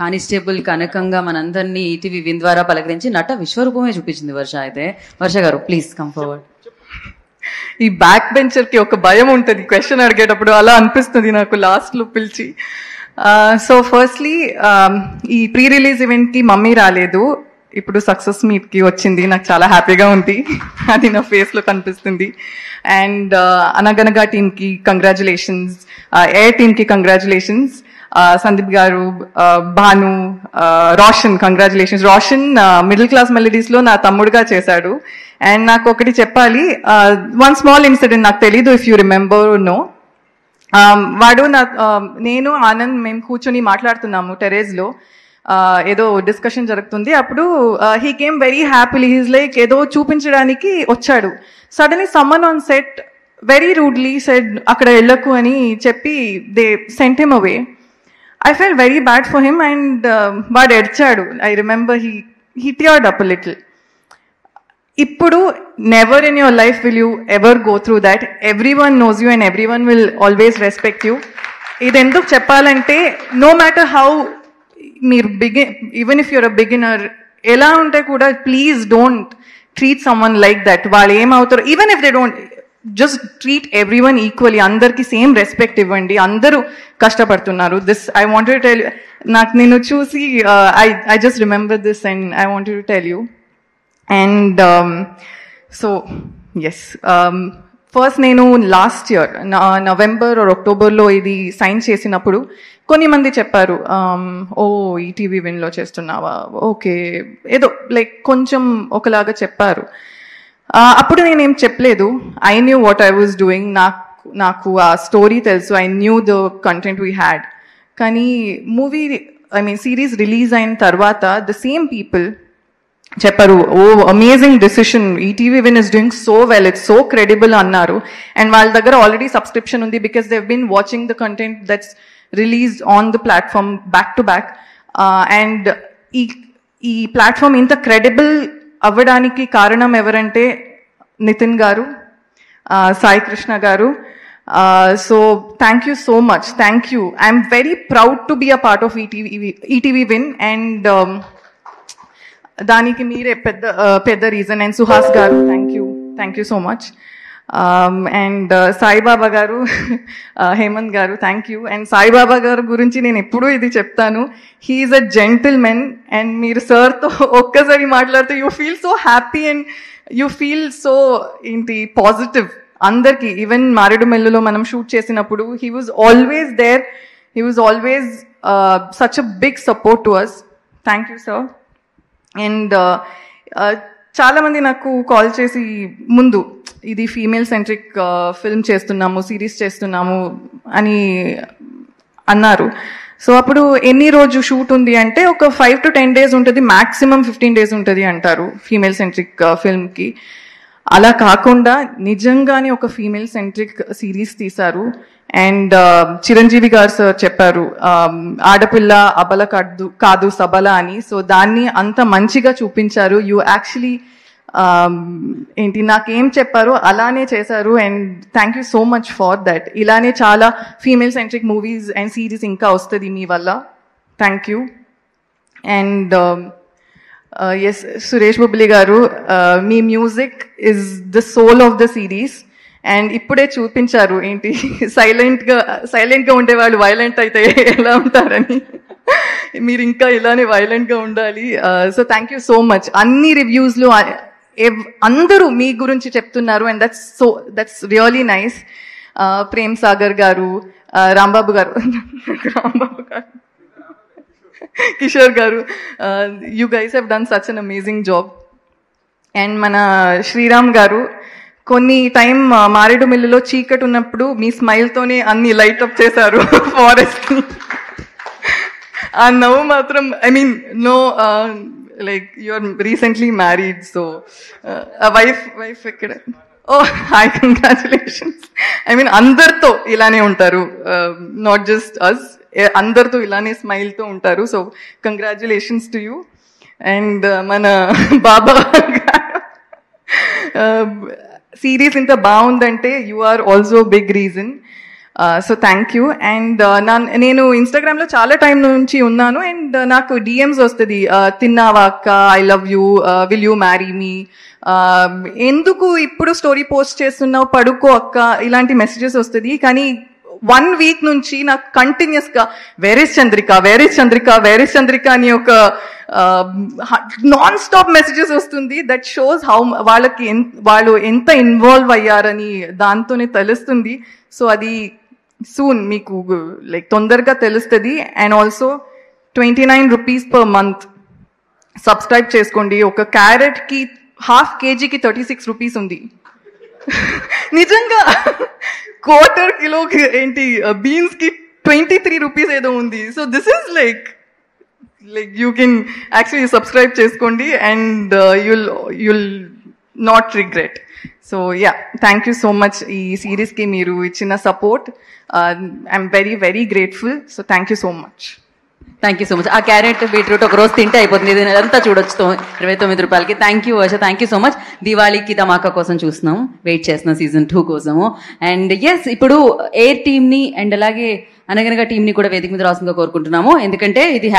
Constable కనకంగా మనందరినీ ETV win ద్వారా పలకరించి నట విశ్వరూపమే చూపించింది వర్ష. అయితే వర్ష గారు ప్లీజ్ కమ్ ఫార్వర్డ్. ఈ బ్యాక్ బెంచర్ కి ఒక భయం ఉంటుంది క్వశ్చన్ అడిగేటప్పుడు, అలా అనిపిస్తుంది నాకు లాస్ట్ లో పిలిచి. సో ఫస్ట్లీ ఈ ప్రీ రిలీజ్ ఈవెంట్ కి మమ్మీ రాలేదు, ఇప్పుడు సక్సెస్ మీట్ కి వచ్చింది, నాకు చాలా హ్యాపీగా ఉంది, అది నా ఫేస్ లో కనిపిస్తుంది. అండ్ అనగనగా టీమ్ కి కంగ్రాచులేషన్స్, ఎయిర్ టీమ్ కి కంగ్రాచులేషన్స్, సందీప్ గారు, Bhanu, Roshan congratulations. Roshan middle class melodies లో నా తమ్ముడుగా చేశాడు. అండ్ నాకు ఒకటి చెప్పాలి, వన్ స్మాల్ ఇన్సిడెంట్, నాకు తెలీదు ఇఫ్ యూ రిమెంబర్ నో. వాడు నేను ఆనంద్ మేము కూర్చొని మాట్లాడుతున్నాము టెరేస్ లో, ఏదో డిస్కషన్ జరుగుతుంది. అప్పుడు he came very happily, he's like ఏదో చూపించడానికి వచ్చాడు. Suddenly someone on set very rudely said అక్కడ వెళ్ళకు అని చెప్పి they sent him away. I felt very bad for him and వాడు ఎడ్చాడు. I remember he teared up a little. ఇప్పుడు never in your life will you ever go through that. Everyone knows you and everyone will always respect you. ఇది ఎందుకు చెప్పాలంటే no matter how మీరు even if you're a beginner ఎలా ఉంటే కూడా please don't treat someone like that. వాళ్ళు ఏమవుతారు, even if they don't, just treat everyone equally. అందరికి సేమ్ రెస్పెక్ట్ ఇవ్వండి, అందరూ కష్టపడుతున్నారు. This I wanted to tell you. నాకు నేను చూసి I just remember this and I wanted to tell you. And so yes, first నేను లాస్ట్ ఇయర్ నవంబర్ ఆర్ అక్టోబర్లో ఇది సైన్ చేసినప్పుడు కొన్ని మంది చెప్పారు, ఓ ఈటీవీ విన్లో చేస్తున్నావా, ఓకే ఏదో లైక్ కొంచెం ఒకలాగా చెప్పారు. అప్పుడు నేనేం చెప్పలేదు. I knew what I was doing, నాకు ఆ స్టోరీ తెలుసు, I knew the content we had. కానీ మూవీ సిరీస్ రిలీజ్ అయిన తర్వాత ద సేమ్ పీపుల్ చెప్పారు, oh amazing decision, ETV Win is doing so well, it's so credible అన్నారు. అండ్ వాళ్ళ దగ్గర ఆల్రెడీ సబ్స్క్రిప్షన్ ఉంది because they have been watching the content that's released on the platform back to back. And ఈ platform ఇంత credible అవ్వడానికి కారణం ఎవరంటే Nitin garu, Sai Krishna garu. So thank you so much, thank you. I'm very proud to be a part of ETV Win. And దానికి మీరే పెద్ద reason. And Suhas garu, thank you so much. And Saibaba garu, Hemant గారు, thank you. And Saibaba గారు గురించి నేను ఎప్పుడూ ఇది చెప్తాను, హీఈస్ అ జెంటిల్మెన్. అండ్ మీరు సార్తో ఒక్కసారి మాట్లాడితే you feel so happy and you feel so ఏంటి పాజిటివ్ అందరికీ. ఈవెన్ మారేడుమెల్లులో మనం షూట్ చేసినప్పుడు he was always there, he was always such a big support to us. Thank you sir. And చాలామంది నాకు కాల్ చేసి ముందు ఇది ఫీమేల్ సెంట్రిక్ ఫిల్మ్ చేస్తున్నాము, సిరీస్ చేస్తున్నాము అని అన్నారు. సో అప్పుడు ఎన్ని రోజు షూట్ ఉంది అంటే ఒక 5 to 10 days ఉంటుంది, మ్యాక్సిమం 15 days ఉంటుంది అంటారు ఫీమేల్ సెంట్రిక్ ఫిల్మ్కి. అలా కాకుండా నిజంగానే ఒక ఫీమేల్ సెంట్రిక్ సిరీస్ తీశారు. అండ్ చిరంజీవి గారు సార్ చెప్పారు, ఆడపిల్ల అబల కాదు సబల అని. సో దాన్ని అంత మంచిగా చూపించారు. యూ యాక్చువల్లీ ఏంటి నాకేం చెప్పారో అలానే చేశారు. And thank you so much for that. ఇలానే చాలా female centric movies and series ఇంకా వస్తుంది మీ వల్ల. Thank you. And yes, Suresh Bobbili garu, మీ music is the soul of the series. And ఇప్పుడే చూపించారు ఏంటి సైలెంట్గా ఉండేవాళ్ళు వైలెంట్ అయితే ఎలా ఉంటారని. మీరు ఇంకా ఇలానే వైలెంట్గా ఉండాలి. So thank you so much. అన్ని రివ్యూస్లో అందరూ మీ గురించి చెప్తున్నారు and that's really nice. Prem Sagar garu, Rambabu garu, Kishore garu, you guys have done such an amazing job. And మన శ్రీరామ్ గారు, కొన్ని టైం మారేడుమిల్లులో చీకటి ఉన్నప్పుడు మీ స్మైల్తోనే అన్ని లైట్ అప్ చేశారు ఫారెస్ట్. ఆ నవ్వు మాత్రం no like you are recently married, so wife ఎక్కడ? Oh hi, congratulations. అందరితో ఇలానే ఉంటారు, నాట్ జస్ట్ అస్, అందరితో ఇలానే స్మైల్తో ఉంటారు. So congratulations to you. And మన బాబా సిరీస్ ఇంత బాగుందంటే you are also big reason. So thank you. And నేను ఇన్స్టాగ్రామ్లో చాలా టైం నుంచి ఉన్నాను, అండ్ నాకు డిఎమ్స్ వస్తుంది, తిన్నావా అక్క, I love you, will you marry me, ఎందుకు ఇప్పుడు స్టోరీ పోస్ట్ చేస్తున్నావు, పడుకో అక్క, ఇలాంటి మెసేజెస్ వస్తుంది. కానీ 1 week నుంచి నాకు కంటిన్యూస్ గా where is Chandrika, where is Chandrika, where is Chandrika అని ఒక నాన్ స్టాప్ మెసేజెస్ వస్తుంది. దట్ షోస్ హౌ వాళ్ళు ఎంత ఇన్వాల్వ్ అయ్యారని దాంతోనే తెలుస్తుంది. సో అది సూన్ మీకు లైక్ తొందరగా తెలుస్తుంది. And also 29 rupees per month subscribe చేసుకోండి. ఒక క్యారెట్కి ½ kgకి 36 rupees ఉంది. నిజంగా 1/4 కిలోకి ఏంటి బీన్స్ కి 23 rupees ఏదో ఉంది. So this is like you can actually subscribe చేసుకోండి, and you'll not regret. So yeah, thank you so much ఈ సిరీస్కి మీరు ఇచ్చిన support. I'm very very grateful. So thank you so much. Thank you so much. ఆ carrot beetroot ఒక రోజు తింటే అయిపోతుంది, ఇది అంతా చూడొచ్చు 29 రూపాయలకి. Thank you Varsha, thank you so much. దివాళీకి ధమాకా కోసం చూస్తున్నాం, వెయిట్ చేస్తున్నాం సీజన్ 2 కోసము. అండ్ ఎస్, ఇప్పుడు ఎయిర్ టీమ్ ని అండ్ అలాగే అనగనగా టీమ్ ని కూడా వేదిక మీద రావాల్సిందిగా కోరుకుంటున్నాము. ఎందుకంటే ఇది